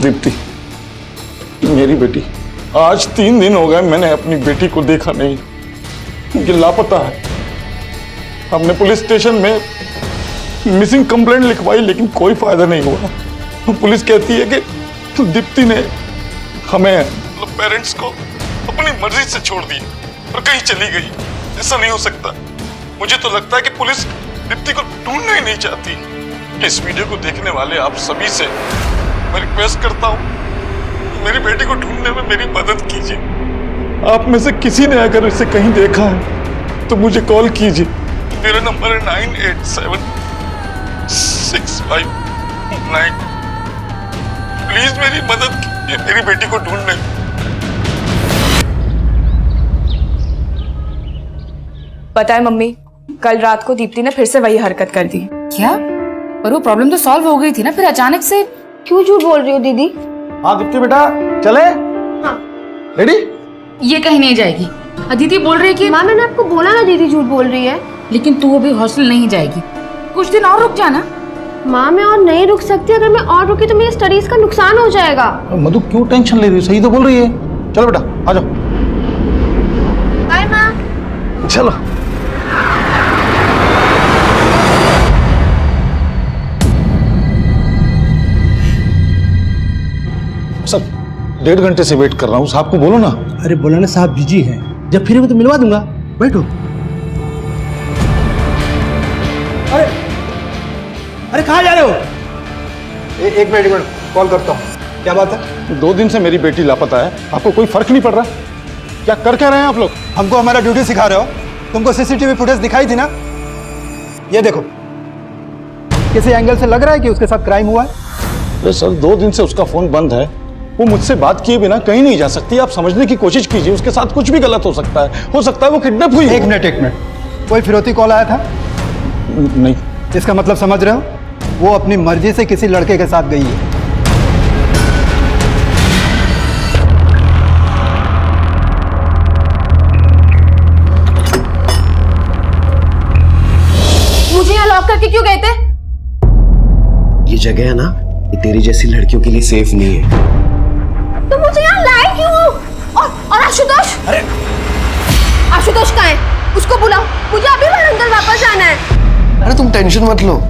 दीप्ति, मेरी बेटी, आज 3 दिन हो गए मैंने अपनी बेटी को देखा नहीं। ये लापता है। हमने पुलिस स्टेशन में मिसिंग कंप्लेंट लिखवाई लेकिन कोई फायदा नहीं हुआ। पुलिस कहती है कि दीप्ति ने हमें पेरेंट्स को अपनी मर्जी से छोड़ दिया और कहीं चली गई। ऐसा नहीं हो सकता। मुझे तो लगता है कि पुलिस दीप्ति को ढूंढना ही नहीं चाहती। इस वीडियो को देखने वाले आप सभी से मैं रिक्वेस्ट करता हूँ, मेरी बेटी को ढूंढने में मेरी मदद कीजिए। आप में से किसी ने अगर इसे कहीं देखा है तो मुझे कॉल कीजिए। मेरा नंबर है 987659। प्लीज मेरी मदद कीजिए मेरी बेटी को ढूंढने। पता है मम्मी, कल रात को दीप्ति ने फिर से वही हरकत कर दी। क्या? पर वो प्रॉब्लम तो सॉल्व हो गई थी ना, फिर अचानक से क्यों झूठ बोल रही हो दीदी? हाँ दीप्ति बेटा, चले? हाँ। रेडी? ये कहीं नहीं जाएगी। अदिति बोल रही है कि माँ मैंने आपको बोला ना दीदी झूठ बोल रही है। लेकिन तू अभी हॉस्टल नहीं जाएगी, कुछ दिन और रुक जाना। माँ मैं और नहीं रुक सकती, अगर मैं और रुकी तो मेरी स्टडीज का नुकसान हो जाएगा। मधु क्यों टेंशन ले रही है? सही तो बोल रही है। चलो बेटा आ जाओ। बाय माँ। चलो। सर 1.5 घंटे से वेट कर रहा हूँ, साहब को बोलो ना। अरे बोला ना साहब बिजी हैं, जब फिर तो मिलवा दूंगा, बैठो। अरे अरे कहाँ जा रहे हो? एक मिनट कॉल करता हूँ। क्या बात है? 2 दिन से मेरी बेटी लापता है, आपको कोई फर्क नहीं पड़ रहा? क्या कर क्या रहे हैं आप लोग? हमको हमारा ड्यूटी सिखा रहे हो? तुमको सीसीटीवी फुटेज दिखाई थी ना? ये देखो, किसी एंगल से लग रहा है कि उसके साथ क्राइम हुआ है? अरे सर 2 दिन से उसका फोन बंद है, वो मुझसे बात किए बिना कहीं नहीं जा सकती। आप समझने की कोशिश कीजिए, उसके साथ कुछ भी गलत हो सकता है वो किडनैप हुई। एक मिनट कोई फिरौती कॉल आया था? नहीं। इसका मतलब समझ रहे हो? वो अपनी मर्जी से किसी लड़के के साथ गई है। मुझे यहाँ लॉक करके क्यों गए थे? ये जगह है ना, ये तेरी जैसी लड़कियों के लिए सेफ नहीं है। तो मुझे यहाँ लाए क्यों? और आशुतोष? अरे आशुतोष कहाँ है? उसको बुलाओ, मुझे अभी वारंगल वापस जाना है। अरे तुम टेंशन मत लो,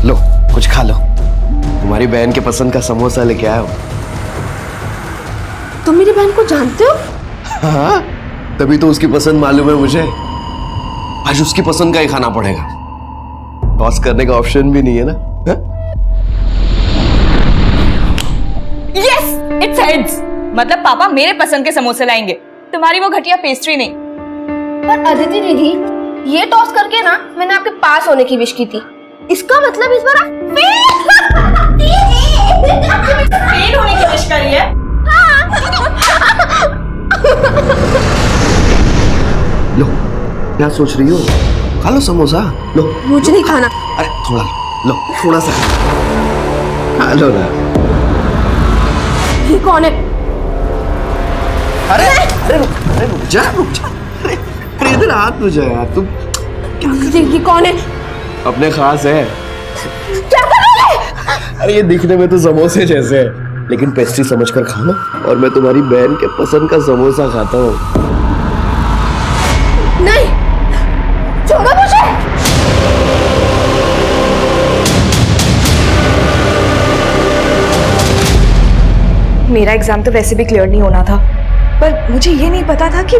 लो कुछ खा लो। तुम्हारी बहन के पसंद का समोसा लेके आया हूँ। तुम मेरी बहन को जानते हो? हाँ, तभी तो उसकी पसंद मालूम है मुझे। आज उसकी पसंद का ही खाना पड़ेगा, टॉस करने का ऑप्शन भी नहीं है ना। Yes, it's heads. मतलब पापा मेरे पसंद के समोसे लाएंगे, तुम्हारी वो घटिया पेस्ट्री नहीं। पर अदिति दीदी, ये टॉस करके ना मैंने आपके पास होने की विश की थी। इसका मतलब इस बार आप फेल होने की विश करी है। लो, क्या सोच रही हो? खा लो समोसा, लो। मुझे नहीं खाना। अरे थोड़ा लो, थोड़ा सा खा लो ना। ये कौन है? अरे रुक जा। अरे इधर हाथ तो जा यार, तुम ये कौन है? अपने खास है। क्या कर रहे हैं? अरे ये दिखने में तो समोसे जैसे है, लेकिन पेस्ट्री समझकर खाना। और मैं तुम्हारी बहन के पसंद का समोसा खाता हूँ। नहीं, छोड़ो मुझे। मेरा एग्जाम तो वैसे भी क्लियर नहीं होना था, पर मुझे ये नहीं पता था कि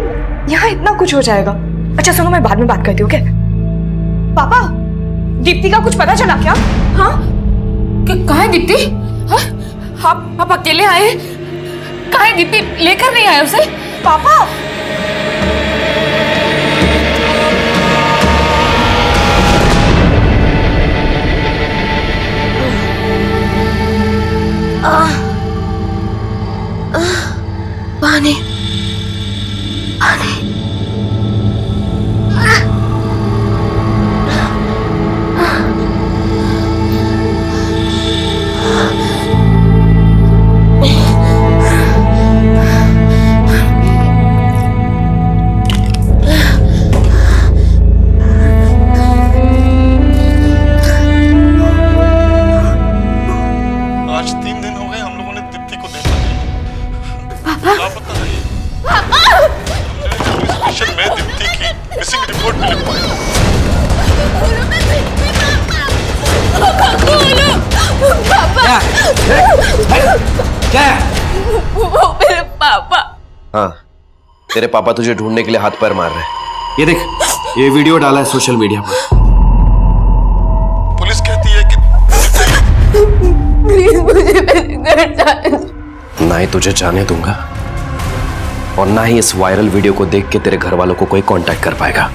यहाँ इतना कुछ हो जाएगा। अच्छा सुनो, मैं बाद में बात करती हूँ। क्या पापा, दीप्ति का कुछ पता चला क्या? हाँ, कहाँ है दीप्ति? हाँ? आप अकेले आए? कहाँ है दीप्ति? लेकर नहीं आए उसे? पापा पानी पानी। क्या है? वो मेरे पापा। हाँ, तेरे पापा तुझे ढूंढने के लिए हाथ पैर मार रहे हैं। ये देख, ये वीडियो डाला है सोशल मीडिया पर। पुलिस कहती है कि प्लीज मुझे मेरे घर जाने। ना ही तुझे जाने दूंगा और ना ही इस वायरल वीडियो को देख के तेरे घर वालों को कोई कांटेक्ट कर पाएगा।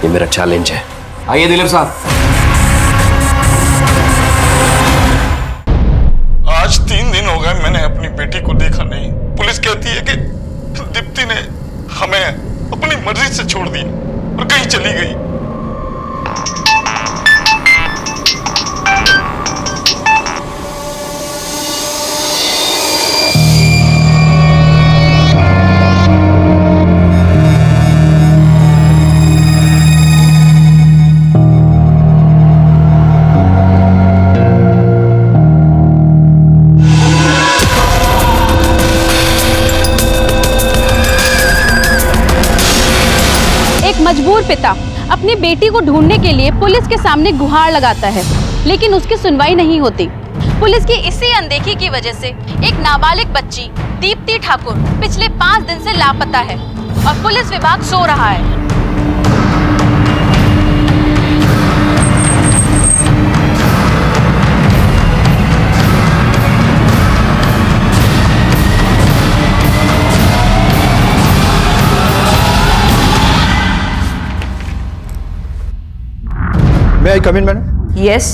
ये मेरा चैलेंज है। आइए दिलीप साहब। आज 3 दिन हो गए मैंने अपनी बेटी को देखा नहीं। पुलिस कहती है कि दीप्ति ने हमें अपनी मर्जी से छोड़ दिया और कहीं चली गई। मजबूर पिता अपनी बेटी को ढूंढने के लिए पुलिस के सामने गुहार लगाता है, लेकिन उसकी सुनवाई नहीं होती। पुलिस की इसी अनदेखी की वजह से एक नाबालिग बच्ची दीप्ति ठाकुर पिछले 5 दिन से लापता है और पुलिस विभाग सो रहा है। May I come in, madam? Yes.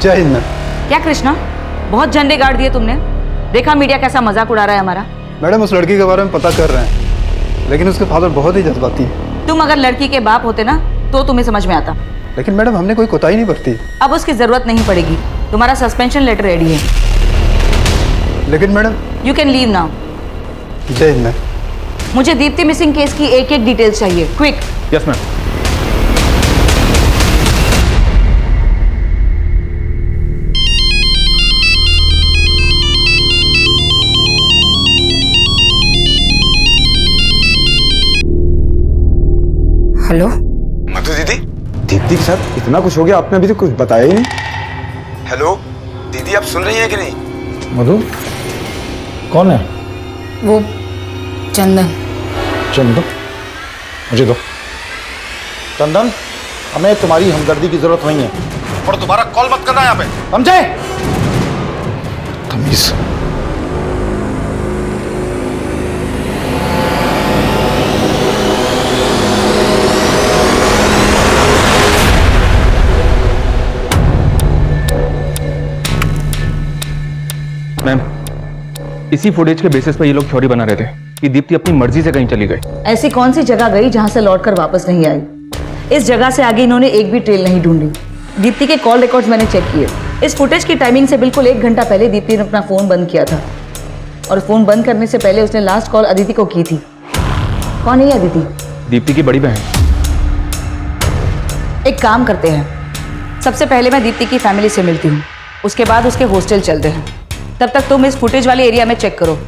जय हिंद मैम। क्या कृष्णा, बहुत झंडे गाड़ दिए तुमने। देखा मीडिया कैसा मजाक उड़ा रहा है हमारा। मैडम, उस लड़की के बारे में पता कर रहे हैं, लेकिन उसके फादर बहुत ही जज्बाती है। तुम अगर लड़की के बाप होते ना तो तुम्हें समझ में आता। लेकिन मैडम, हमने कोई कोताही नहीं बरती। अब उसकी जरूरत नहीं पड़ेगी। तुम्हारा सस्पेंशन लेटर रेडी है। लेकिन madam, you can leave now. जय हिंद मैम। मुझे दीप्ति मिसिंग केस की एक एक डिटेल चाहिए, क्विक। Yes ma'am. हेलो मधु दीदी। दीप्ति के साथ इतना कुछ हो गया, आपने अभी तक कुछ बताया ही नहीं। हेलो दीदी, आप सुन रही हैं कि नहीं? मधु, कौन है? वो चंदन। चंदन, मुझे दो। चंदन, हमें तुम्हारी हमदर्दी की जरूरत नहीं है और दोबारा कॉल मत करना यहाँ पे, समझे? तमीज। मैम, इसी फुटेज के बेसिस पर ये लोग थ्योरी बना रहे थे कि दीप्ति अपनी मर्जी से कहीं चली गई। ऐसी कौन सी जगह गई जहां से लौटकर वापस नहीं आई? इस जगह से आगे इन्होंने एक भी ट्रेल नहीं ढूंढी। दीप्ति के कॉल रिकॉर्ड्स मैंने चेक किए। इस फुटेज की टाइमिंग से बिल्कुल 1 घंटा पहले दीप्ति ने अपना फोन बंद किया था और फोन बंद करने से पहले उसने लास्ट कॉल अदिति को की थी। कौन है ये अदिति? दीप्ति की बड़ी बहन। एक काम करते हैं, सबसे पहले मैं दीप्ति की फैमिली से मिलती हूँ, उसके बाद उसके हॉस्टल चलते हैं। तब तक तुम इस फुटेज वाले एरिया में चेक करो।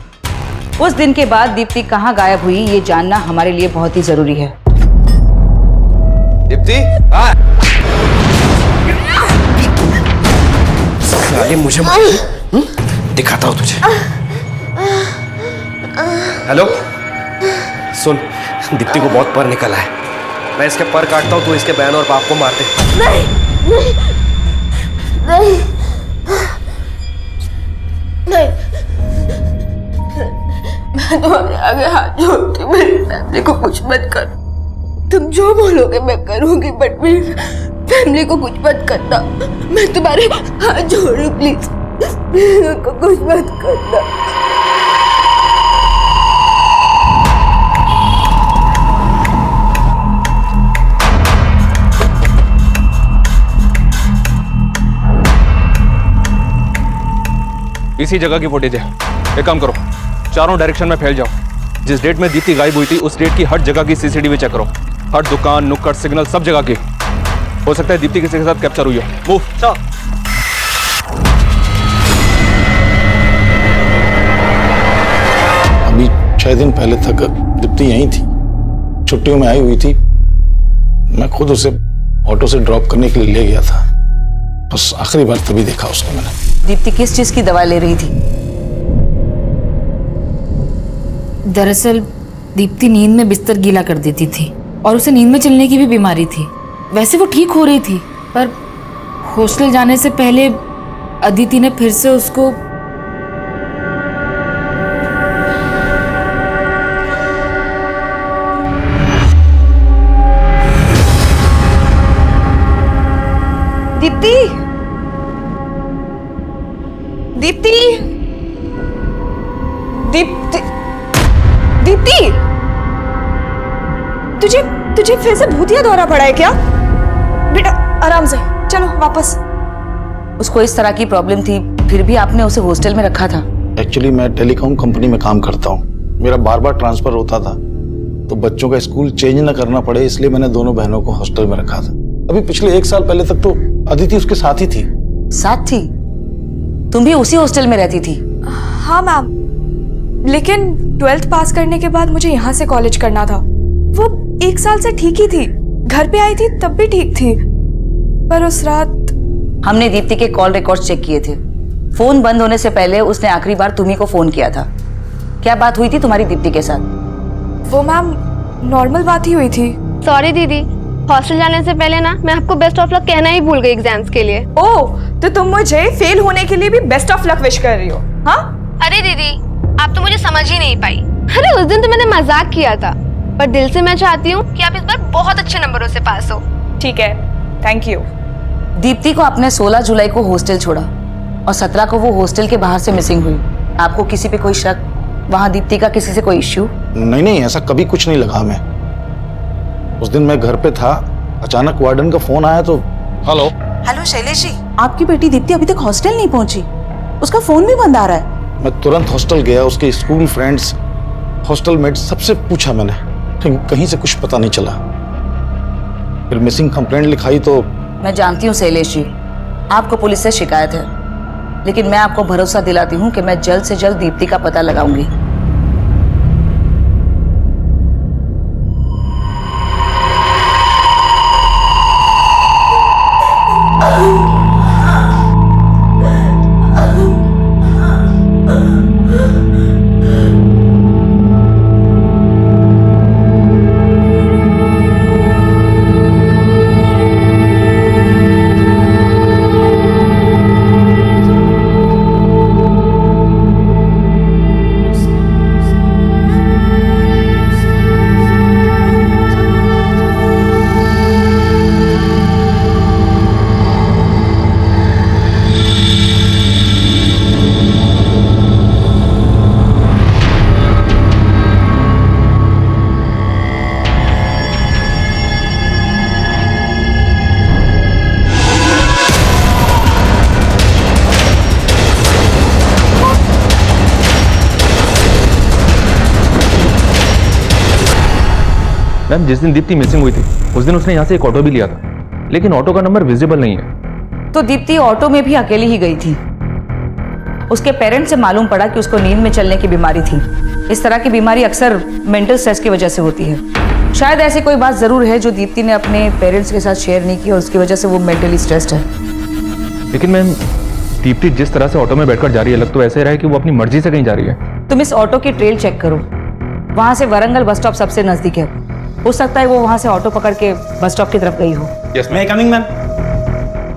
उस दिन के बाद दीप्ति कहाँ गायब हुई ये जानना हमारे लिए बहुत ही जरूरी है। दीप्ति, साले मुझे दिखाता हूँ तुझे। हेलो, सुन, दीप्ति को बहुत पर निकला है। मैं इसके पर काटता हूँ, तू इसके बहन और बाप को मार दे। नहीं नहीं नहीं नहीं, मैं तुम्हारे आगे हाथ जोड़ती हूँ, मेरी फैमिली को कुछ मत करो। तुम जो बोलोगे मैं करूंगी, बट मेरी फैमिली को कुछ मत करना। मैं तुम्हारे हाथ जोड़ रही हूँ, प्लीज प्लीज उनको कुछ मत करना। इसी जगह की फुटेज है। एक काम करो, चारों डायरेक्शन में फैल जाओ। जिस डेट में दीप्ति गायब हुई थी उस डेट की हर जगह की सीसीटीवी चेक करो। हर दुकान, नुक्कड़, सिग्नल, सब जगह की। हो सकता है दीप्ति किसी के साथ कैप्चर हुई हो। मूव। अभी 6 दिन पहले तक दीप्ति यहीं थी, छुट्टियों में आई हुई थी। मैं खुद उसे ऑटो से ड्रॉप करने के लिए ले गया था। बस आखिरी बार तभी देखा उसको मैंने। दीप्ति किस चीज की दवा ले रही थी? दरअसल दीप्ति नींद में बिस्तर गीला कर देती थी और उसे नींद में चलने की भी बीमारी थी। वैसे वो ठीक हो रही थी, पर हॉस्टल जाने से पहले अदिति ने फिर से उसको दीप्ति, दीप्ति, दीप्ति, दीप्ति, तुझे फिर से भूतिया दौरा पड़ा है क्या? बेटा आराम से चलो वापस। उसको इस तरह की प्रॉब्लम थी, फिर भी आपने उसे हॉस्टल में रखा था। एक्चुअली मैं टेलीकॉम कंपनी में काम करता हूँ, मेरा बार बार ट्रांसफर होता था, तो बच्चों का स्कूल चेंज ना करना पड़े इसलिए मैंने दोनों बहनों को हॉस्टल में रखा था। अभी पिछले 1 साल पहले तक तो अदिति उसके साथ ही थी। साथ थी? तुम भी उसी हॉस्टल में रहती थी? हाँ मैम, लेकिन 12th पास करने के बाद मुझे यहाँ से कॉलेज करना था। वो 1 साल से ठीक ही थी, घर पे आई थी तब भी ठीक थी, पर उस रात हमने दीप्ति के कॉल रिकॉर्ड्स चेक किए थे। फोन बंद होने से पहले उसने आखिरी बार तुम्ही को फोन किया था। क्या बात हुई थी तुम्हारी दीप्ति के साथ? वो मैम नॉर्मल बात ही हुई थी। सॉरी दीदी, हॉस्टल जाने से पहले ना मैं आपको बेस्ट ऑफ लक कहना ही भूल गई एग्जाम्स के लिए। ओह, तो तुम मुझे फेल होने के लिए भी बेस्ट ऑफ लक विश कर रही हो? हाँ? अरे दीदी, आप तो मुझे समझ ही नहीं पाई। अरे उस दिन तो मैंने मजाक किया था, पर दिल से मैं चाहती हूँ कि आप इस बार बहुत अच्छे नंबरों से पास हो। ठीक है, थैंक यू। दीप्ति को आपने 16 जुलाई को हॉस्टल छोड़ा और 17 को वो हॉस्टल के बाहर से मिसिंग हुई। आपको किसी पे कोई शक? वहाँ दीप्ति का किसी से कोई इश्यू? नहीं, ऐसा कभी कुछ नहीं लगा हमें। उस दिन मैं घर पे था, अचानक वार्डन का फोन आया तो हेलो शैलेश जी, आपकी बेटी दीप्ति अभी तक हॉस्टल नहीं पहुंची, उसका फोन भी बंद आ रहा है। मैं तुरंत हॉस्टल गया, उसके स्कूल फ्रेंड्स, हॉस्टल मेट्स सबसे पूछा मैंने, लेकिन कहीं से कुछ पता नहीं चला। फिर मिसिंग कंप्लेंट लिखाई तो मैं जानती हूँ शैलेश जी, आपको पुलिस से शिकायत है, लेकिन मैं आपको भरोसा दिलाती हूँ कि मैं जल्द से जल्द दीप्ति का पता लगाऊंगी। मैम, जिस दिन दीप्ति मिसिंग हुई थी उस दिन उसने यहाँ से एक ऑटो भी लिया था, लेकिन ऑटो का नंबर विजिबल नहीं है। तो दीप्ति ऑटो में भी अकेली ही गई थी। उसके पेरेंट्स से मालूम पड़ा कि उसको नींद में चलने की बीमारी थी। इस तरह की बीमारी अक्सर मेंटल स्ट्रेस की वजह से होती है। शायद ऐसी कोई बात जरूर है जो दीप्ति ने अपने पेरेंट्स के साथ शेयर नहीं की और उसकी वजह से वो मेंटली स्ट्रेस्ड है। लेकिन मैम, दीप्ति जिस तरह से ऑटो में बैठकर जा रही है, लग तो ऐसे रहा है कि वो अपनी मर्जी से कहीं जा रही है। तुम इस ऑटो की ट्रेल चेक करो, वहां से वरंगल बस स्टॉप सबसे नजदीक है। हो सकता है वो वहां से ऑटो पकड़ के बस स्टॉप की तरफ गई हो। मैं कमिंग मैम।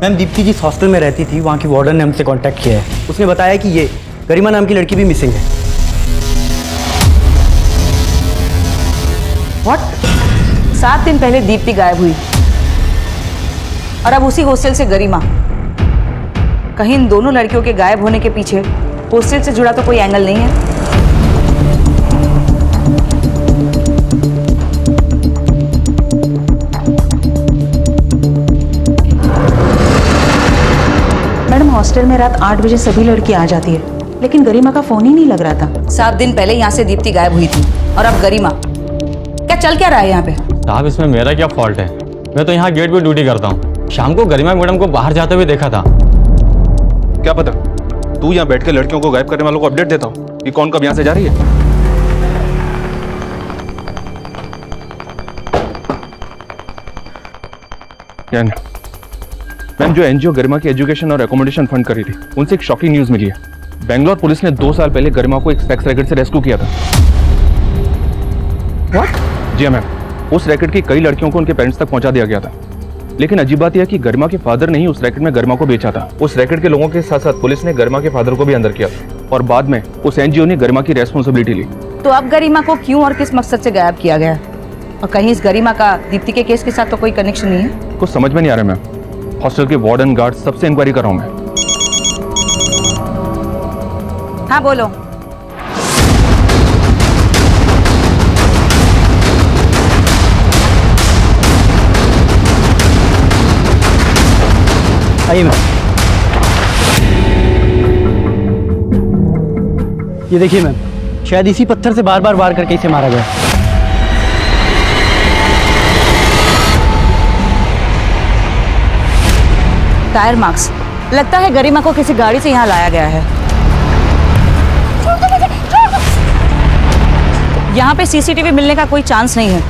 मैम, दीप्ति जिस हॉस्टल में रहती थी वहाँ की वार्डन ने हमसे कांटेक्ट किया है। उसने बताया कि ये गरिमा नाम की लड़की भी मिसिंग है। व्हाट? 7 दिन पहले दीप्ति गायब हुई और अब उसी हॉस्टल से गरिमा। कहीं इन दोनों लड़कियों के गायब होने के पीछे हॉस्टल से जुड़ा तो कोई एंगल नहीं है? मैडम, हॉस्टल में रात 8 बजे सभी लड़की आ जाती है, लेकिन गरिमा का फोन ही नहीं लग रहा था। 7 दिन पहले यहाँ से दीप्ति गायब हुई थी और अब गरिमा। क्या चल क्या रहा है यहाँ पे? साहब, इसमें मेरा क्या फॉल्ट है? मैं तो यहाँ गेट पे ड्यूटी करता हूँ। शाम को गरिमा मैडम को बाहर जाते हुए देखा था। क्या पता, तू यहाँ बैठ के लड़कियों को गायब करने वालों को अपडेट देता हूँ कि कौन कब यहाँ से जा रही है। मैम, जो एनजीओ गरिमा की एजुकेशन और एकोमोडेशन फंड करी थी, उनसे एक शॉकिंग न्यूज मिली है। बेंगलोर पुलिस ने 2 साल पहले गरिमा को एक सेक्स रैकेट से रेस्क्यू किया था। What? जी मैम, उस रैकेट की कई लड़कियों को उनके पेरेंट्स तक पहुंचा दिया गया था। लेकिन अजीब बात यह है कि गरिमा के फादर ने ही उस रैकेट में गरिमा को बेचा था। उस रैकेट के लोगों के साथ साथ पुलिस ने गरिमा के फादर को भी अंदर किया था और बाद में उस एनजीओ ने गरिमा की रेस्पॉन्सिबिलिटी ली। तो अब गरिमा को क्यों और किस मकसद से गायब किया गया? और कहीं इस गरिमा का दीप्ति के केस के साथ तो कोई कनेक्शन नहीं है? कुछ समझ में नहीं आ रहा मैम। हॉस्टल के वार्डन, गार्ड सबसे इंक्वायरी कर रहा हूँ मैं। हाँ बोलो। आइए मैम। ये देखिए मैम, शायद इसी पत्थर से बार बार वार करके इसे मारा गया। टायर मार्क्स, लगता है गरिमा को किसी गाड़ी से यहाँ लाया गया है। यहाँ पे सीसीटीवी मिलने का कोई चांस नहीं है।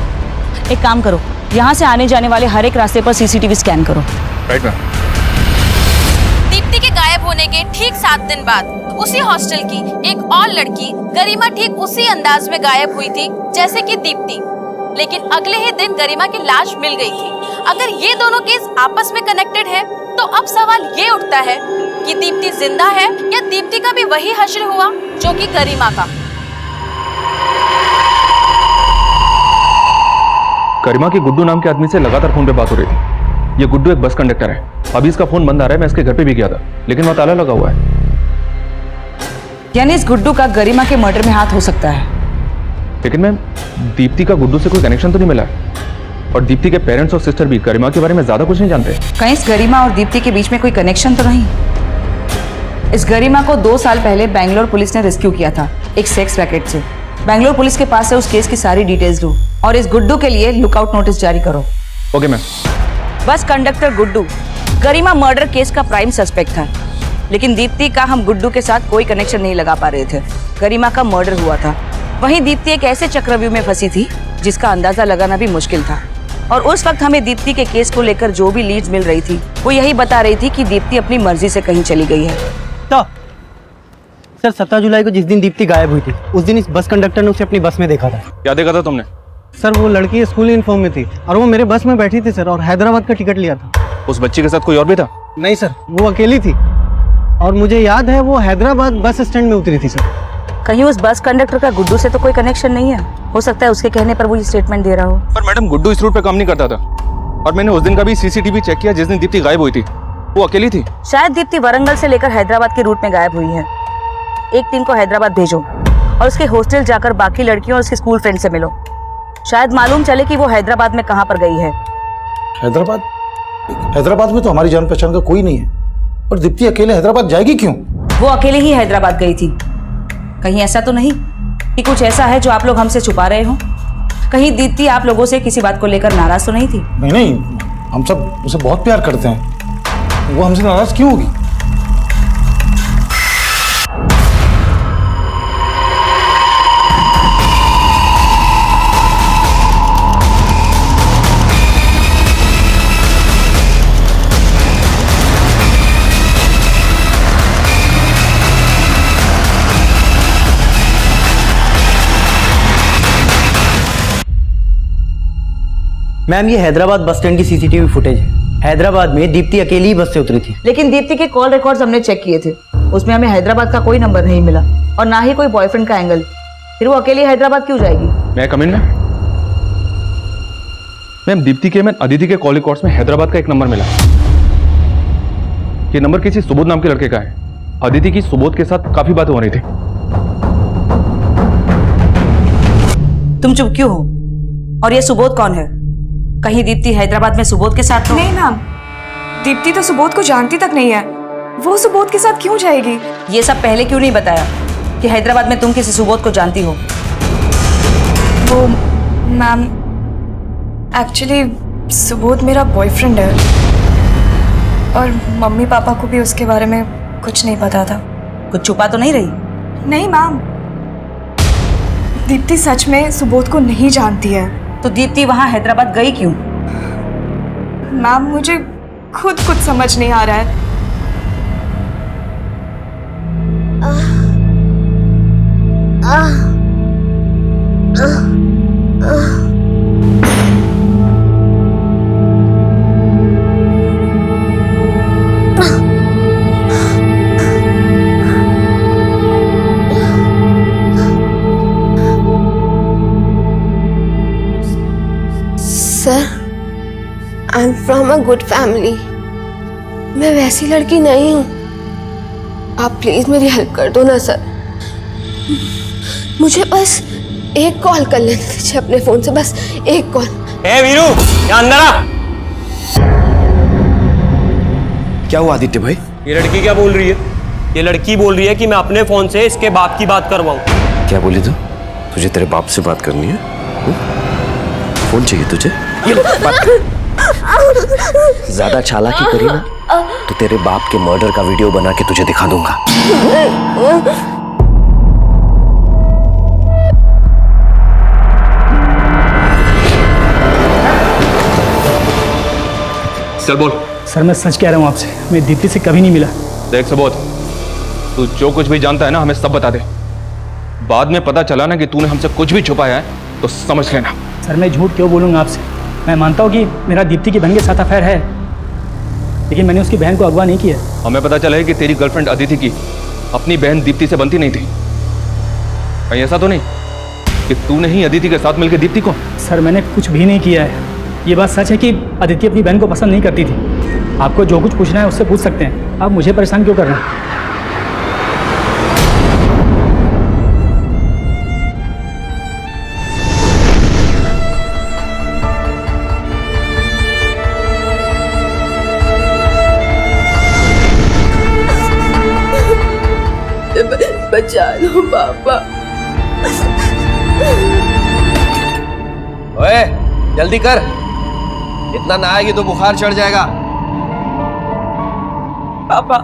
एक काम करो, यहाँ से आने जाने वाले हर एक रास्ते पर सीसीटीवी स्कैन करो। Right ma'am. दीप्ति के गायब होने के ठीक 7 दिन बाद उसी हॉस्टल की एक और लड़की गरिमा ठीक उसी अंदाज में गायब हुई थी जैसे कि दीप्ति, लेकिन अगले ही दिन गरिमा की लाश मिल गई थी। अगर ये दोनों केस आपस में कनेक्टेड है तो अब सवाल ये उठता है कि दीप्ति जिंदा है या दीप्ति का भी वही हश्र हुआ जो कि गरिमा का। गरिमा के गुड्डू नाम के आदमी से लगातार फोन पे बात हो रही थी। ये गुड्डू एक बस कंडक्टर है। अभी इसका फोन बंद आ रहा है। मैं इसके घर पे भी गया था लेकिन वहाँ ताला लगा हुआ है। यानी इस गुड्डू का गरिमा के मर्डर में हाथ हो सकता है। लेकिन मैम, दीप्ति का गुड्डू से कोई कनेक्शन तो नहीं मिला है और दीप्ति के पेरेंट्स और सिस्टर भी गरिमा के बारे में ज्यादा कुछ नहीं जानते। कहीं इस गरिमा और दीप्ति के बीच में कोई कनेक्शन तो नहीं? इस गरिमा को 2 साल पहले बैंगलोर पुलिस ने रेस्क्यू किया था एक सेक्स रैकेट से। बैंगलोर पुलिस के पास से उस केस की सारी डिटेल्स लो और इस गुड्डू के लिए लुकआउट नोटिस जारी करो। Okay ma'am. Bus conductor Guddu Garima murder case का प्राइम सस्पेक्ट था, लेकिन दीप्ति का हम गुड्डू के साथ कोई कनेक्शन नहीं लगा पा रहे थे। गरिमा का मर्डर हुआ था, वहीं दीप्ति एक ऐसे चक्रव्यूह में फंसी थी जिसका अंदाजा लगाना भी मुश्किल था। और उस वक्त हमें दीप्ति के केस को लेकर जो भी लीड्स मिल रही थी वो यही बता रही थी कि दीप्ति अपनी मर्जी से कहीं चली गई है। तो सर 17 जुलाई को जिस दिन दीप्ति गायब हुई थी उस दिन इस बस कंडक्टर ने उसे अपनी बस में देखा था। क्या देखा था तुमने? सर वो लड़की स्कूल यूनिफॉर्म में थी और वो मेरे बस में बैठी थी सर, और हैदराबाद का टिकट लिया था। उस बच्ची के साथ कोई और भी था? नहीं सर, वो अकेली थी और मुझे याद है वो हैदराबाद बस स्टैंड में उतरी थी सर। कहीं उस बस कंडक्टर का गुड्डू से तो कोई कनेक्शन नहीं है? हो सकता है उसके कहने पर वो ये स्टेटमेंट दे रहा हो। पर मैडम, गुड्डू इस रूट पे काम नहीं करता था और मैंने उस दिन का भी सीसीटीवी चेक किया जिस दिन दीप्ति गायब हुई थी। वो अकेली थी। शायद दीप्ति वारंगल से लेकर हैदराबाद के रूट में गायब हुई है। एक टीम को हैदराबाद भेजो और उसके हॉस्टल जाकर बाकी लड़कियों और उसके स्कूल फ्रेंड से मिलो। शायद मालूम चले कि वो हैदराबाद में कहाँ पर गई है। हैदराबाद? हैदराबाद में तो हमारी जान पहचान का कोई नहीं है, और दीप्ति अकेले हैदराबाद जाएगी क्यों? वो अकेले ही हैदराबाद गई थी। कहीं ऐसा तो नहीं कि कुछ ऐसा है जो आप लोग हमसे छुपा रहे हो? कहीं दीप्ति आप लोगों से किसी बात को लेकर नाराज तो नहीं थी? नहीं, हम सब उसे बहुत प्यार करते हैं। वो हमसे नाराज क्यों होगी? मैम ये हैदराबाद बस स्टैंड की सीसीटीवी फुटेज है। हैदराबाद में दीप्ति अकेली ही बस से उतरी थी। लेकिन दीप्ति के कॉल रिकॉर्ड्स हमने चेक किए थे, उसमें हमें हैदराबाद का कोई नंबर नहीं मिला और ना ही कोई बॉयफ्रेंड का एंगल। फिर वो अकेली हैदराबाद क्यों जाएगी? मैं कम इन में? मैम, दीप्ति के अदिति के कॉल रिकॉर्ड्स में हैदराबाद का एक नंबर मिला। ये नंबर किसी सुबोध नाम के लड़के का है। अदिति की सुबोध के साथ काफी बातें हो रही थी। तुम चुप क्यों हो? और ये सुबोध कौन है? कहीं दीप्ति हैदराबाद में सुबोध के साथ तो? नहीं मैम, दीप्ति तो सुबोध को जानती तक नहीं है। वो सुबोध के साथ क्यों जाएगी? ये सब पहले क्यों नहीं बताया कि हैदराबाद में तुम किसी सुबोध को जानती हो? वो मैम, एक्चुअली सुबोध मेरा बॉयफ्रेंड है और मम्मी पापा को भी उसके बारे में कुछ नहीं पता था। कुछ छुपा तो नहीं रही? नहीं मैम, दीप्ति सच में सुबोध को नहीं जानती है। तो दीप्ति वहां हैदराबाद गई क्यों? मैम मुझे खुद कुछ समझ नहीं आ रहा है। Sir, I am from a good family. मैं वैसी लड़की नहीं हूँ। आप प्लीज मेरी हेल्प कर दो ना सर। मुझे बस एक कॉल कर लेने दीजिए अपने फोन से, बस एक कॉल। ए वीरू, यहाँ अंदर आ। क्या हुआ आदित्य भाई? ये लड़की क्या बोल रही है? ये लड़की बोल रही है कि मैं अपने फोन से इसके बाप की बात करवाऊं। क्या बोली तू? तुझे तेरे बाप से बात करनी है? फोन चाहिए तुझे? ये लो, बात कर। ज्यादा चालाकी करी ना तो तेरे बाप के मर्डर का वीडियो बना के तुझे दिखा दूंगा। चल बोल। सर मैं सच कह रहा हूँ आपसे, मैं दीप्ति से कभी नहीं मिला। देख सबोध, तू जो कुछ भी जानता है ना हमें सब बता दे। बाद में पता चला ना कि तूने हमसे कुछ भी छुपाया है तो समझ लेना। सर मैं झूठ क्यों बोलूँगा आपसे? मैं मानता हूँ कि मेरा दीप्ति की बहन के साथ अफेयर है, लेकिन मैंने उसकी बहन को अगवा नहीं किया। हमें पता चला है कि तेरी गर्लफ्रेंड अदिति की अपनी बहन दीप्ति से बनती नहीं थी। कहीं ऐसा तो नहीं कि तूने ही अदिति के साथ मिलकर दीप्ति को? सर मैंने कुछ भी नहीं किया है। ये बात सच है कि अदिति अपनी बहन को पसंद नहीं करती थी। आपको जो कुछ पूछना है उससे पूछ सकते हैं, आप मुझे परेशान क्यों कर रहे हैं? बचा लो पापा। ओए जल्दी कर, इतना नहाएगी तो बुखार चढ़ जाएगा। पापा,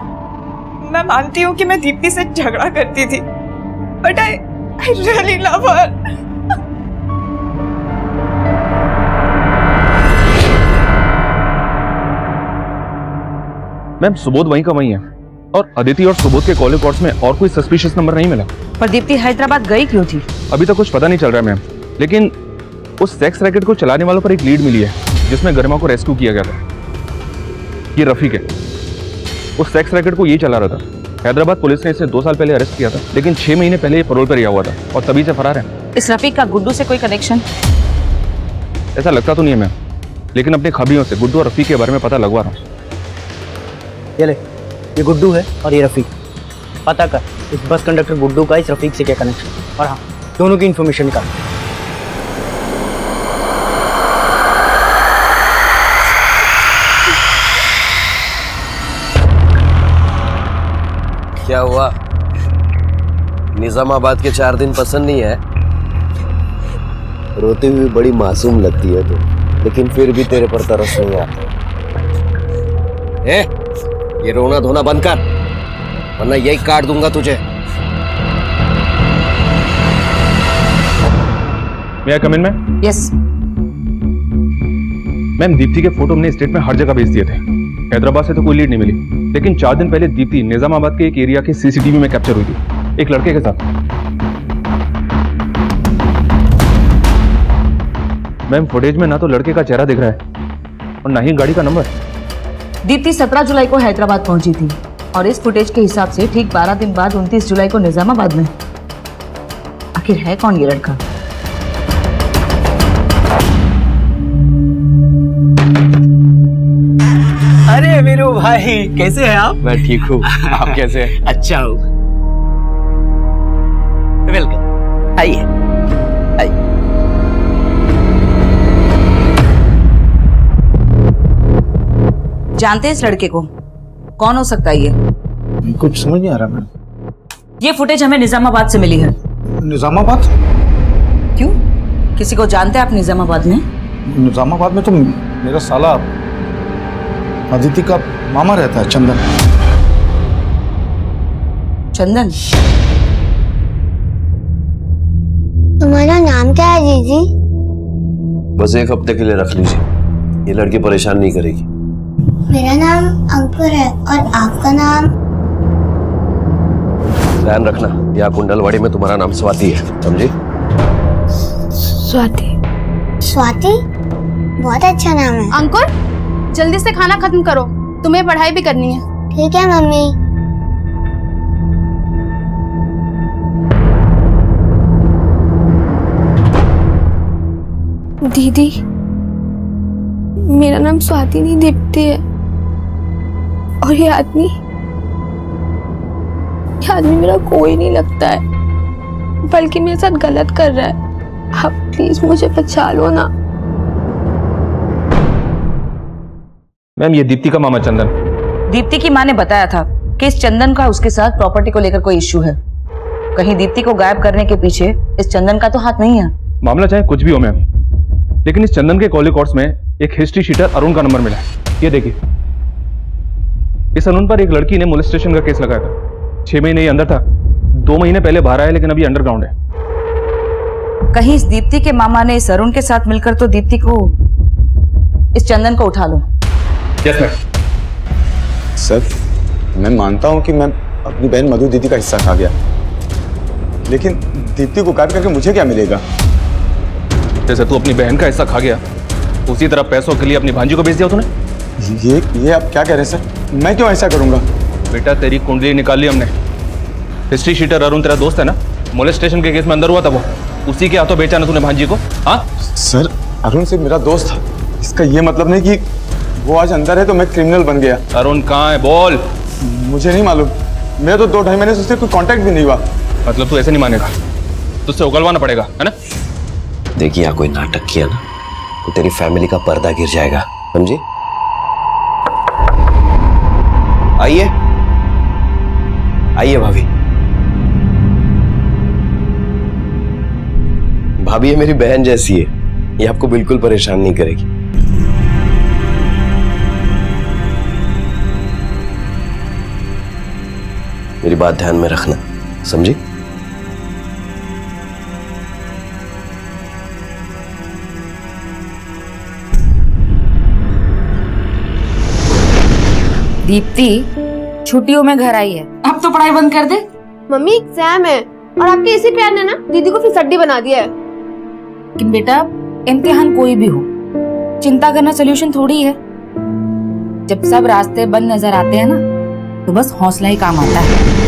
मैं मानती हूँ कि मैं दीप्ति से झगड़ा करती थी, but I really love her. Ma'am Subodh वहीं का वहीं है और अदिति और सुबोध के कॉल रिकॉर्ड्स में और कोई सस्पिशियस नंबर नहीं मिला। पर दीप्ति हैदराबाद गई क्यों थी? अभी तक कुछ पता नहीं चल रहा है मैम, लेकिन उस सेक्स रैकेट को चलाने वालों पर एक लीड मिली है जिसमें गरिमा को रेस्क्यू किया गया था। ये रफीक है, उस सेक्स रैकेट को ये चला रहा था। हैदराबाद पुलिस ने इसे 2 साल पहले अरेस्ट किया था, लेकिन 6 महीने पहले ये पैरोल पर रिहा हुआ था और तभी से फरार है। इस रफीक का गुड्डू से कोई कनेक्शन? ऐसा लगता तो नहीं है मैम, लेकिन अपने खबियों से गुड्डू और रफीक के बारे में पता लगवा रहा हूँ। ये ले, ये गुड्डू है और ये रफीक। पता कर इस बस कंडक्टर गुड्डू का इस रफीक से क्या कनेक्शन, और हाँ दोनों की इन्फॉर्मेशन निकाल। क्या हुआ? निजामाबाद के 4 दिन पसंद नहीं है? रोती हुई बड़ी मासूम लगती है तो, लेकिन फिर भी तेरे पर तरस नहीं आता। ये रोना धोना बंद कर, वरना यही काट दूंगा तुझे। मैं कम इन में? यस। मैम दीप्ति के फोटो हमने स्टेट में हर जगह भेज दिए थे। हैदराबाद से तो कोई लीड नहीं मिली, लेकिन 4 दिन पहले दीप्ति निजामाबाद के एक एरिया के सीसीटीवी में कैप्चर हुई थी एक लड़के के साथ। मैम फुटेज में ना तो लड़के का चेहरा दिख रहा है और ना ही गाड़ी का नंबर। दीप्ति 17 जुलाई को हैदराबाद पहुंची थी और इस फुटेज के हिसाब से ठीक 12 दिन बाद 29 जुलाई को निजामाबाद में। आखिर है कौन ये लड़का? अरे वीरू भाई, कैसे हैं आप? मैं ठीक हूँ, आप कैसे हैं? अच्छा हूँ। वेलकम, आइए आइए। जानते हैं इस लड़के को? कौन हो सकता है ये? कुछ समझ नहीं आ रहा मैम। ये फुटेज हमें निजामाबाद से मिली है। निजामाबाद? क्यों? किसी को जानते हैं आप निजामाबाद में? निजामाबाद में तो मेरा साला अदिति का मामा रहता है, चंदन। चंदन? तुम्हारा नाम क्या है जीजी? बस 1 हफ्ते के लिए रख लीजिए, ये लड़की परेशान नहीं करेगी। मेरा नाम अंकुर है और आपका नाम? ध्यान रखना, यहाँ कुंडलवाड़ी में तुम्हारा नाम स्वाति है, समझी? स्वाति। स्वाति बहुत अच्छा नाम है। अंकुर, जल्दी से खाना खत्म करो, तुम्हें पढ़ाई भी करनी है। ठीक है मम्मी। दीदी, मेरा नाम स्वाति नहीं दीप्ति है। और ये आदमी मेरा कोई नहीं लगता है, बल्कि मेरे साथ गलत कर रहा है। आप प्लीज मुझे बचा लो ना। मैम, ये दीप्ति का मामा चंदन। दीप्ति की माँ ने बताया था कि इस चंदन का उसके साथ प्रॉपर्टी को लेकर कोई इश्यू है। कहीं दीप्ति को गायब करने के पीछे इस चंदन का तो हाथ नहीं है। मामला चाहे कुछ भी हो मैम, लेकिन इस चंदन के कॉल रिकॉर्ड्स में एक हिस्ट्री शीटर अरुण का नंबर मिला है। ये देखिए, इस अरुण पर एक लड़की ने मोलेस्टेशन का केस लगाया था। 6 महीने ही अंदर था, 2 महीने पहले बाहर आया, लेकिन अभी अंडरग्राउंड है। कहीं इस दीप्ति के मामा ने इस अरुण के साथ मिलकर तो दीप्ति को, इस चंदन को उठा लो। Yes ma'am. सर, मैं मानता हूँ कि मैं अपनी बहन मधु दीदी का हिस्सा खा गया, लेकिन दीप्ति को गायब करके मुझे क्या मिलेगा? जैसे तू अपनी बहन का हिस्सा खा गया, उसी तरह पैसों के लिए अपनी भांजी को बेच दिया तूने। ये आप क्या कह रहे हैं सर? मैं क्यों ऐसा करूंगा? बेटा, तेरी कुंडली निकाल ली हमने। हिस्ट्री शीटर अरुण तेरा दोस्त है ना? मोलेस्टेशन के केस में अंदर हुआ था वो, उसी के हाथों बेचा ना तूने भांजी को? हाँ सर, अरुण से मेरा दोस्त था, इसका ये मतलब नहीं कि वो आज अंदर है तो मैं क्रिमिनल बन गया। अरुण कहाँ है, बोल। मुझे नहीं मालूम, मेरा तो 2-2.5 महीने से उससे कोई कांटेक्ट भी नहीं हुआ। मतलब तू ऐसे नहीं मानेगा, तुझसे उगलवाना पड़ेगा, है ना? देखिए, यहाँ कोई नाटक किया ना तो तेरी फैमिली का पर्दा गिर जाएगा, समझी? आइए आइए भाभी। भाभी ये मेरी बहन जैसी है, ये आपको बिल्कुल परेशान नहीं करेगी। मेरी बात ध्यान में रखना, समझी? दीप्ति छुट्टियों में घर आई है, अब तो पढ़ाई बंद कर दे। मम्मी एग्जाम है और आपके इसी प्यार ने ना दीदी को फिर सड्डी बना दिया है। लेकिन बेटा, इम्तिहान कोई भी हो, चिंता करना सोल्यूशन थोड़ी है। जब सब रास्ते बंद नजर आते हैं ना, तो बस हौसला ही काम आता है।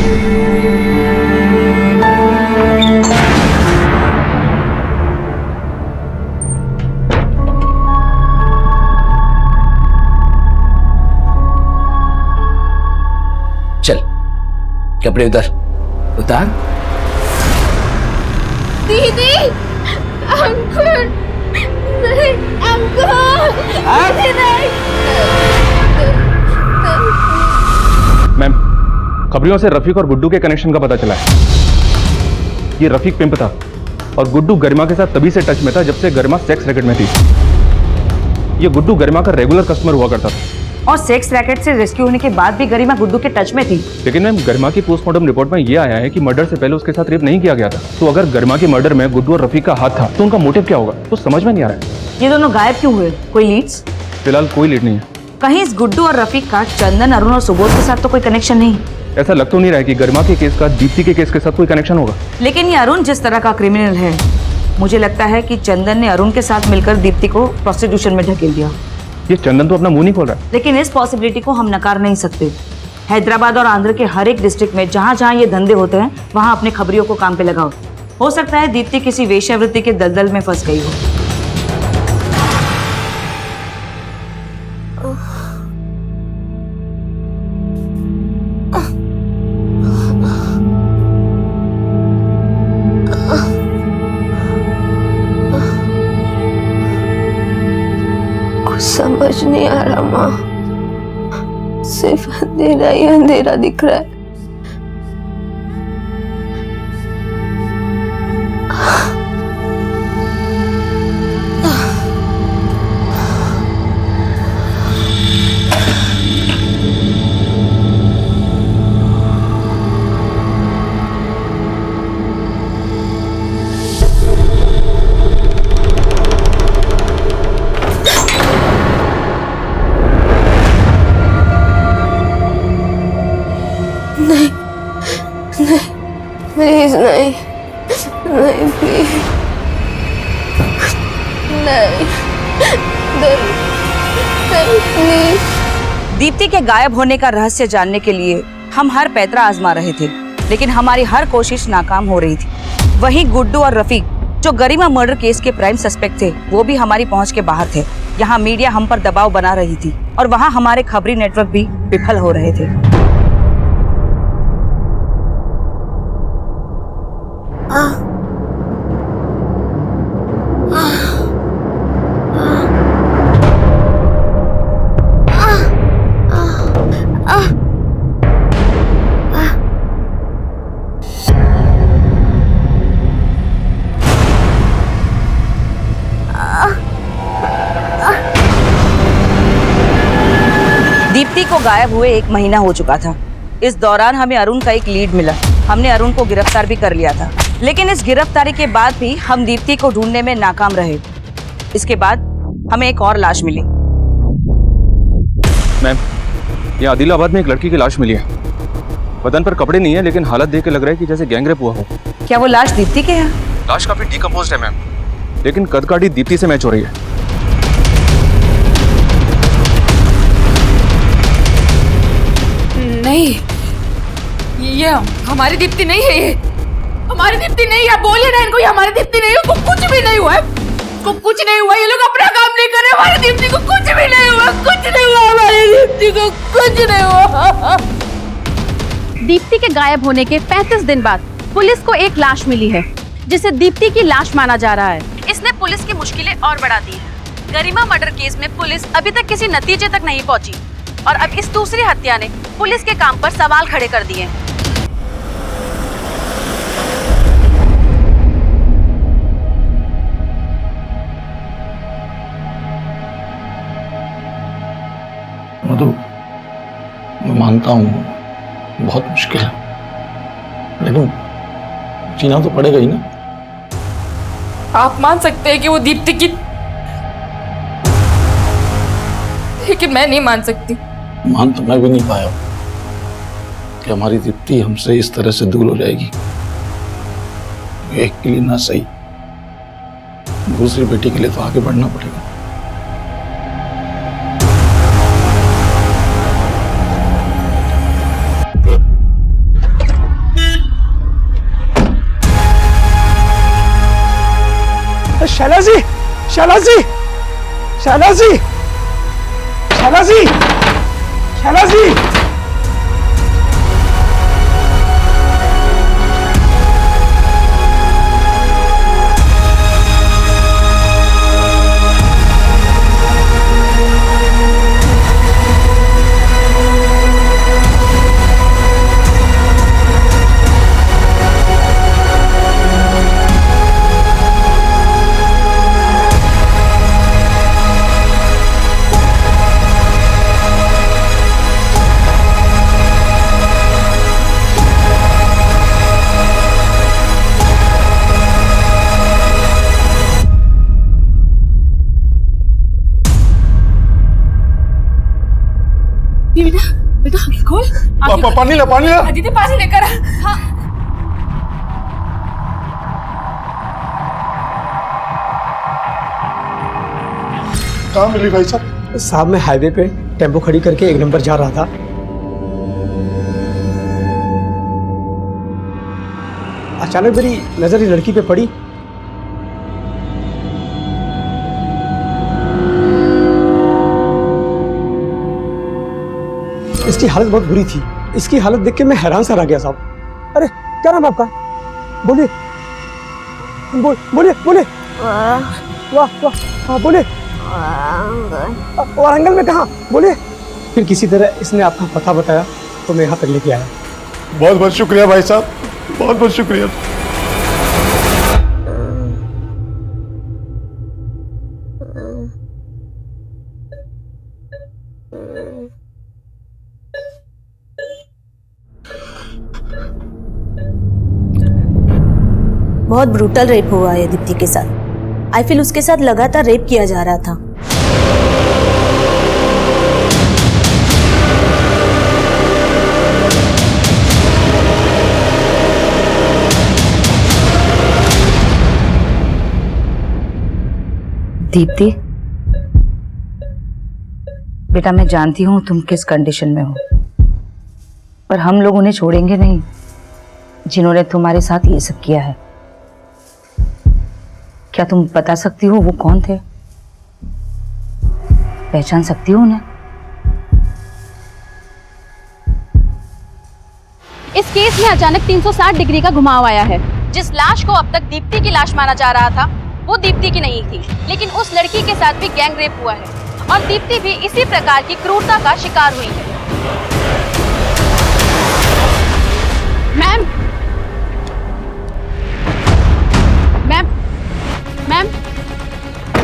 चल, कपड़े उतार। दीदी, अंकुर, नहीं, अंकुर, नहीं। मैम, खबरियों से रफीक और गुड्डू के कनेक्शन का पता चला है। ये रफीक पिंप था और गुड्डू गरिमा के साथ तभी से टच में था जब से गरिमा सेक्स रैकेट में थी। ये गुड्डू गरिमा का रेगुलर कस्टमर हुआ करता था और सेक्स रैकेट से रेस्क्यू होने के बाद भी गरिमा गुड्डू के टच में थी। लेकिन मैम, गरिमा की पोस्टमार्टम रिपोर्ट में ये आया है कि मर्डर से पहले उसके साथ रेप नहीं किया गया था। तो अगर गरिमा के मर्डर में गुड्डू और रफीक का हाथ था तो उनका मोटिव क्या होगा, तो समझ में नहीं आ रहा है। ये दोनों गायब क्यों हुए? कोई लीड्स? फिलहाल कोई लीड नहीं है। कहीं इस गुड्डू और रफीक का चंदन, अरुण और सुबोध के साथ तो कोई कनेक्शन नहीं? ऐसा लग तो नहीं रहा है कि गरिमा के केस का दीप्ति के केस के साथ कोई कनेक्शन होगा। लेकिन ये अरुण जिस तरह का क्रिमिनल है, मुझे लगता है कि चंदन ने अरुण के साथ मिलकर दीप्ति को प्रोस्टिट्यूशन में ढकेल दिया। ये चंदन तो अपना मुंह नहीं खोल रहा है। लेकिन इस पॉसिबिलिटी को हम नकार नहीं सकते। हैदराबाद और आंध्र के हर एक डिस्ट्रिक्ट में जहां जहां ये धंधे होते हैं, वहां अपने खबरियों को काम पे लगाओ। हो सकता है दीप्ति किसी वेश्यावृत्ति के दलदल में फंस गई हो। समझ नहीं आ रहा माँ, सिर्फ अंधेरा ही अंधेरा दिख रहा है। दीप्ति के गायब होने का रहस्य जानने के लिए हम हर पैतरा आजमा रहे थे, लेकिन हमारी हर कोशिश नाकाम हो रही थी। वहीं गुड्डू और रफीक, जो गरिमा मर्डर केस के प्राइम सस्पेक्ट थे, वो भी हमारी पहुंच के बाहर थे। यहाँ मीडिया हम पर दबाव बना रही थी और वहाँ हमारे खबरी नेटवर्क भी विफल हो रहे थे। दीप्ति को गायब हुए 1 महीना हो चुका था। इस दौरान हमें अरुण का एक लीड मिला। हमने अरुण को गिरफ्तार भी कर लिया था, लेकिन इस गिरफ्तारी के बाद भी हम दीप्ति को ढूंढने में नाकाम रहे। इसके बाद हमें एक और लाश मिली। मैम, ये आदिलाबाद में एक लड़की की लाश मिली है। बदन पर कपड़े नहीं है, लेकिन हालत देख के लग रहा है कि जैसे गैंगरेप हुआ हो। क्या वो लाश दीप्ति के है? लाश काफी डिकम्पोज्ड है मैम, लेकिन कदकाठी दीप्ति से मैच हो रही है। नहीं, ये हमारी दीप्ति नहीं है। ये हमारी दीप्ति नहीं है। बोलिए ना इनको, ये हमारी दीप्ति नहीं है। को कुछ भी नहीं हुआ है, को कुछ नहीं हुआ। ये लोग अपना काम नहीं कर रहे। हमारी दीप्ति को कुछ भी नहीं हुआ, कुछ नहीं हुआ। हमारी दीप्ति को कुछ नहीं हुआ। दीप्ति के गायब होने के 35 दिन बाद पुलिस को एक लाश मिली है, जिसे दीप्ति की लाश माना जा रहा है। इसने पुलिस की मुश्किलें और बढ़ा दी है। गरिमा मर्डर केस में पुलिस अभी तक किसी नतीजे तक नहीं पहुंची और अब इस दूसरी हत्या ने पुलिस के काम पर सवाल खड़े कर दिए हैं। मधु, मैं मानता हूँ बहुत मुश्किल है, लेकिन जीना तो पड़ेगा ही ना। आप मान सकते हैं कि वो दीप्ति की, लेकिन मैं नहीं मान सकती। मान तो मैं भी नहीं पाया कि हमारी दीप्ति हमसे इस तरह से दूर हो जाएगी। एक के लिए ना सही, दूसरी बेटी के लिए तो आगे बढ़ना पड़ेगा। शैला जी, शैला जी, शैला जी, शैला जी, शैला जी। बेटा खोल। पानी ला, पानी ला। दीदी पानी लेकर आ। हाँ। कहाँ मिली भाई साहब? साहब मैं हाईवे पे टेम्पो खड़ी करके 1 नंबर जा रहा था। अचानक मेरी नजर इस लड़की पे पड़ी। इसकी हालत बहुत बुरी थी। इसकी हालत देख के मैं हैरान सा रह गया साहब। अरे क्या नाम आपका? बोलिए बोलिए बोलिए। वाह वाह, हाँ बोलिए। और अंकल में कहाँ? बोलिए। फिर किसी तरह इसने आपका पता बताया तो मैं यहाँ तक लेके आया। बहुत बहुत शुक्रिया भाई साहब, बहुत बहुत शुक्रिया। बहुत ब्रूटल रेप हुआ है दीप्ति के साथ। आई फील उसके साथ लगातार रेप किया जा रहा था। दीप्ति, बेटा मैं जानती हूँ तुम किस कंडीशन में हो, पर हम लोग उन्हें छोड़ेंगे नहीं जिन्होंने तुम्हारे साथ ये सब किया है। क्या तुम बता सकती हो वो कौन थे? पहचान सकती हो उन्हें? इस केस में अचानक 360 डिग्री का घुमाव आया है। जिस लाश को अब तक दीप्ति की लाश माना जा रहा था वो दीप्ति की नहीं थी, लेकिन उस लड़की के साथ भी गैंग रेप हुआ है और दीप्ति भी इसी प्रकार की क्रूरता का शिकार हुई है। Ma'am ma'am ma'am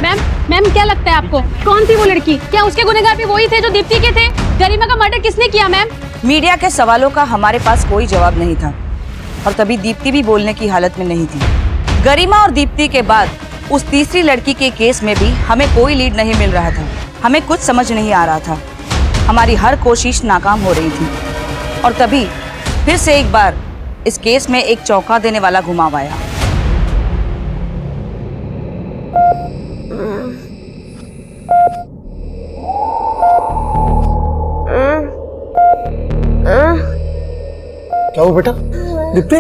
ma'am ma'am क्या लगता है आपको कौन थी वो लड़की? क्या उसके गुनहगार भी वही थे जो दीप्ति के थे? गरिमा का मर्डर किसने किया मैम? मीडिया के सवालों का हमारे पास कोई जवाब नहीं था और तभी दीप्ति भी बोलने की हालत में नहीं थी। गरिमा और दीप्ति के बाद उस तीसरी लड़की के केस में भी हमें कोई लीड नहीं मिल रहा था। हमें कुछ समझ नहीं आ रहा था, हमारी हर कोशिश नाकाम हो रही थी और तभी फिर से एक बार इस केस में एक चौंका देने वाला घुमाव आया। क्या हुआ बेटा? दीप्ति?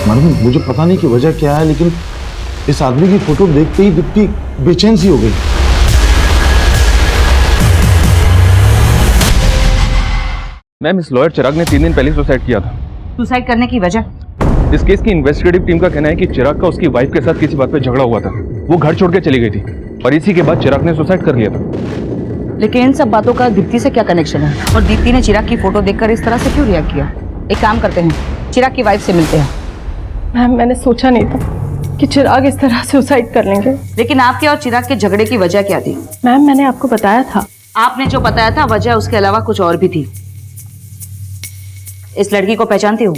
मैडम मुझे पता नहीं कि वजह क्या है, लेकिन इस आदमी की फोटो देखते ही दीप्ति बेचैन सी हो गई। मैम इस लॉयर चिराग ने 3 दिन पहले सुसाइड किया था। सुसाइड करने की वजह? इस केस की इन्वेस्टिगेटिव टीम का कहना है कि चिराग का उसकी वाइफ के साथ किसी बात पे झगड़ा हुआ था, वो घर छोड़ के चली गई थी और इसी के बाद चिराग ने सुसाइड कर लिया था। लेकिन इन सब बातों का दीप्ति से क्या कनेक्शन है और दीप्ति ने चिराग की फोटो देखकर इस तरह से क्यों रिएक्ट किया? एक काम करते हैं, चिराग की वाइफ से मिलते हैं। मैम मैंने सोचा नहीं था कि चिराग इस तरह सुसाइड कर लेंगे। लेकिन आपके और चिराग के झगड़े की वजह क्या थी? मैम मैंने आपको बताया था। आपने जो बताया था वजह उसके अलावा कुछ और भी थी। इस लड़की को पहचानती हो?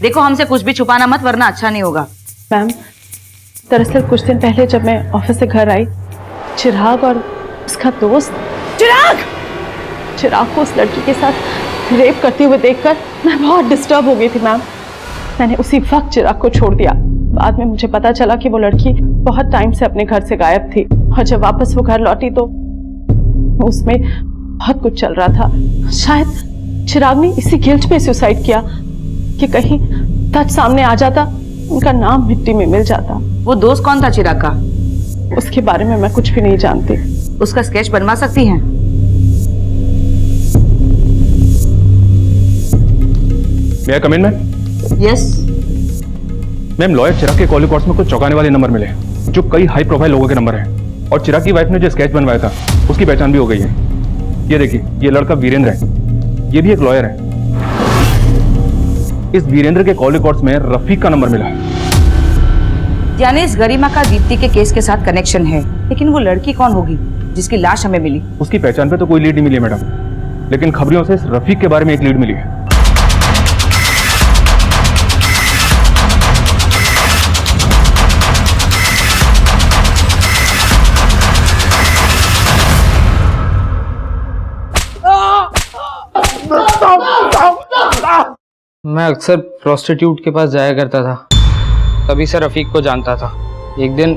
देखो हमसे कुछ भी छुपाना मत वरना अच्छा नहीं होगा। मैम दरअसल कुछ दिन पहले जब मैं ऑफिस से घर आई, चिराग और उसका दोस्त चिराग को उस लड़की के साथ रेप करते हुए देखकर मैं बहुत डिस्टर्ब हो गई थी मैम। मैंने उसी वक्त चिराग को छोड़ दिया। बाद में मुझे पता चला कि वो लड़की बहुत टाइम से अपने घर से गायब थी और जब वापस वो घर लौटी तो उसमें बहुत कुछ चल रहा था। शायद चिराग ने इसी गिल्ट में सुसाइड किया कि कहीं सच सामने आ जाता, उनका नाम मिट्टी में मिल जाता। वो दोस्त कौन था चिराग का? उसके बारे में मैं कुछ भी नहीं जानती। उसका स्केच बनवा सकती हैं? May I come in, ma'am? Yes. Ma'am lawyer Chirag के कॉल रिकॉर्ड्स में कुछ चौंकाने वाले नंबर मिले जो कई हाई प्रोफाइल लोगों के नंबर हैं और चिराग की वाइफ ने जो स्केच बनवाया था उसकी पहचान भी हो गई है। ये देखिए, ये लड़का वीरेंद्र है, ये भी एक लॉयर है। इस वीरेंद्र के कॉल रिकॉर्ड्स में रफीक का नंबर मिला। यानी इस गरिमा का दीप्ति के केस के साथ कनेक्शन है, लेकिन वो लड़की कौन होगी जिसकी लाश हमें मिली? उसकी पहचान पे तो कोई लीड नहीं मिली है मैडम, लेकिन खबरों से इस रफीक के बारे में एक लीड मिली है। मैं अक्सर प्रोस्टिट्यूट के पास जाया करता था, तभी से रफ़ीक को जानता था। एक दिन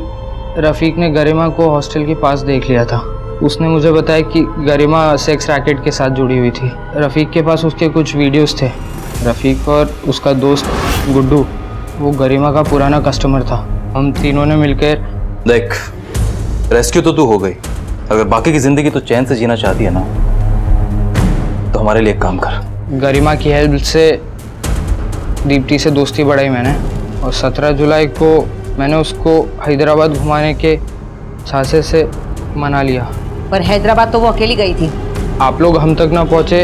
रफ़ीक ने गरिमा को हॉस्टल के पास देख लिया था। उसने मुझे बताया कि गरिमा सेक्स रैकेट के साथ जुड़ी हुई थी। रफ़ीक के पास उसके कुछ वीडियोस थे। रफ़ीक और उसका दोस्त गुड्डू, वो गरिमा का पुराना कस्टमर था। हम तीनों ने मिलकर देख, रेस्क्यू तो तू हो गई, अगर बाकी की जिंदगी तो चैन से जीना चाहती है ना तो हमारे लिए एक काम कर। गरिमा की हेल्प से दीप्ति से दोस्ती बढ़ाई मैंने और 17 जुलाई को मैंने उसको हैदराबाद घुमाने के झांसे से मना लिया। पर हैदराबाद तो वो अकेली गई थी। आप लोग हम तक ना पहुंचे,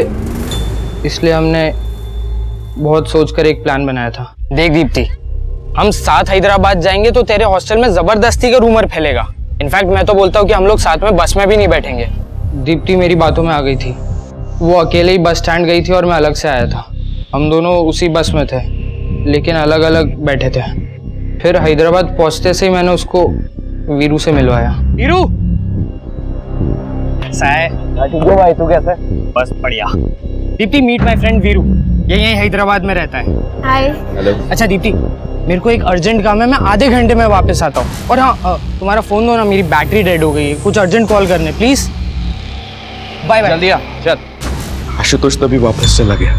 इसलिए हमने बहुत सोचकर एक प्लान बनाया था। देख दीप्ति, हम साथ हैदराबाद जाएंगे तो तेरे हॉस्टल में जबरदस्ती का रूमर फैलेगा। इनफैक्ट मैं तो बोलता हूँ कि हम लोग साथ में बस में भी नहीं बैठेंगे। दीप्ति मेरी बातों में आ गई थी। वो अकेले ही बस स्टैंड गई थी और मैं अलग से आया था। हम दोनों उसी बस में थे लेकिन अलग अलग बैठे थे। फिर हैदराबाद पहुंचते से ही मैंने उसको वीरू से मिलवाया। वीरू ठीक है भाई, तू कैसा है? बस बढ़िया। Deepti, meet my friend Veeru, ये यहीं हैदराबाद में रहता है। हाय। हेलो। अच्छा दीप्ति, मेरे को एक अर्जेंट काम है, मैं आधे घंटे में वापस आता हूँ। और हाँ, तुम्हारा फोन दो ना, मेरी बैटरी डेड हो गई है, कुछ अर्जेंट कॉल करने प्लीज। Bye bye. जल्दी आ, चल। आशुतोष तभी वापस चला गया।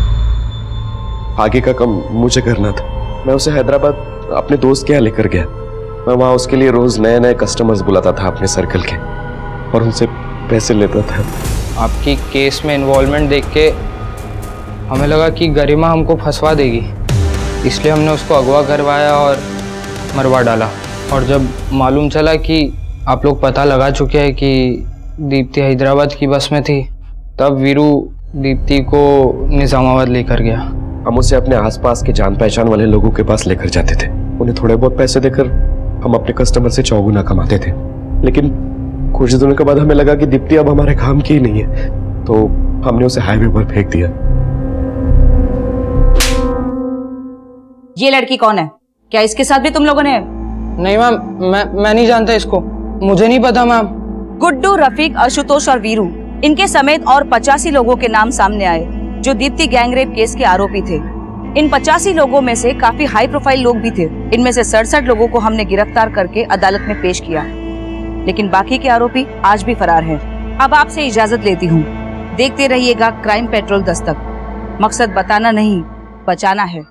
आगे का काम मुझे करना था। मैं उसे हैदराबाद अपने दोस्त के यहाँ लेकर गया। मैं वहाँ उसके लिए रोज नए नए कस्टमर्स बुलाता था अपने सर्कल के, और उनसे पैसे लेता था। आपकी केस में इन्वॉल्वमेंट देख के हमें लगा कि गरिमा हमको फंसवा देगी, इसलिए हमने उसको अगवा करवाया और मरवा डाला। और जब मालूम चला कि आप लोग पता लगा चुके हैं कि दीप्ति हैदराबाद की बस में थी, तब वीरू दीप्ति को निज़ामाबाद लेकर गया। हम उसे अपने आसपास के जान पहचान वाले लोगों के पास लेकर जाते थे। उन्हें थोड़े बहुत पैसे देकर हम अपने कस्टमर से चौगुना कमाते थे। लेकिन कुछ दिनों के बाद हमें लगा कि दीप्ति अब हमारे काम की ही नहीं है, तो हमने उसे हाईवे पर फेंक दिया। ये लड़की कौन है? क्या इसके साथ भी तुम लोगों ने? नहीं मैम, मैं नहीं जानता इसको, मुझे नहीं पता मैम। गुड्डू, रफीक, आशुतोष और वीरू, इनके समेत और 85 लोगों के नाम सामने आए जो दीप्ति गैंगरेप केस के आरोपी थे। इन 85 लोगों में से काफी हाई प्रोफाइल लोग भी थे। इनमें से 67 लोगों को हमने गिरफ्तार करके अदालत में पेश किया, लेकिन बाकी के आरोपी आज भी फरार हैं। अब आपसे इजाजत लेती हूँ। देखते रहिएगा क्राइम पेट्रोल दस्तक। मकसद बताना नहीं, बचाना है।